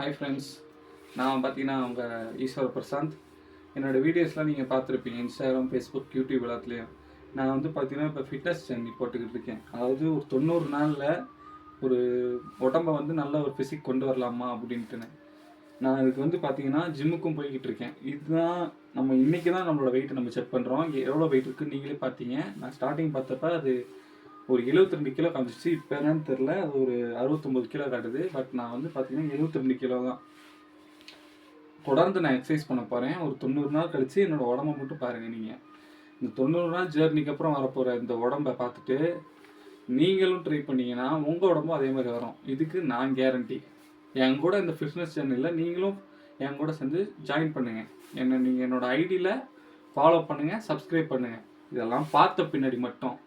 Hi friends, நான் பார்த்தீங்கன்னா உங்கள் ஈஸ்வர் பிரசாந்த். என்னோடய வீடியோஸ்லாம் நீங்கள் பார்த்துருப்பீங்க இன்ஸ்டாகிராம், ஃபேஸ்புக், யூடியூப் எல்லாத்துலேயும். நான் வந்து பார்த்தீங்கன்னா இப்போ ஃபிட்னஸ் ஜர்னி போட்டுக்கிட்டு இருக்கேன். அதாவது ஒரு 90 நாளில் ஒரு உடம்பை வந்து நல்ல ஒரு ஃபிசிக் கொண்டு வரலாமா அப்படின்ட்டுன்னு. நான் இதுக்கு வந்து பார்த்தீங்கன்னா ஜிம்முக்கும் போய்கிட்டு இருக்கேன். இதுதான் நம்ம இன்றைக்கி தான் நம்மளோட வெயிட்டை நம்ம செக் பண்ணுறோம். எவ்வளோ வெயிட் இருக்குன்னு நீங்களே பார்த்தீங்க. நான் ஸ்டார்டிங் பார்த்தப்ப அது ஒரு 72 கிலோ காமிச்சிச்சு. இப்போ என்னன்னு தெரில, அது ஒரு 69 கிலோ காட்டுது. பட் நான் வந்து பார்த்தீங்கன்னா 72 கிலோ தான். தொடர்ந்து நான் எக்ஸசைஸ் பண்ண போகிறேன். ஒரு 90 நாள் கழித்து என்னோடய உடம்பை மட்டும் பாருங்கள். நீங்கள் இந்த 90 நாள் ஜேர்னிக்கு அப்புறம் வரப்போகிற இந்த உடம்பை பார்த்துட்டு நீங்களும் ட்ரை பண்ணிங்கன்னா உங்கள் உடம்பும் அதே மாதிரி வரும். இதுக்கு நான் கேரண்டி. என் கூட இந்த ஃபிட்னஸ் சேனலில் நீங்களும் என் கூட சேர்ந்து ஜாயின் பண்ணுங்கள். நீங்கள் என்னோடய ஐடியில் ஃபாலோ பண்ணுங்கள், சப்ஸ்கிரைப் பண்ணுங்கள். இதெல்லாம் பார்த்த பின்னாடி மட்டும்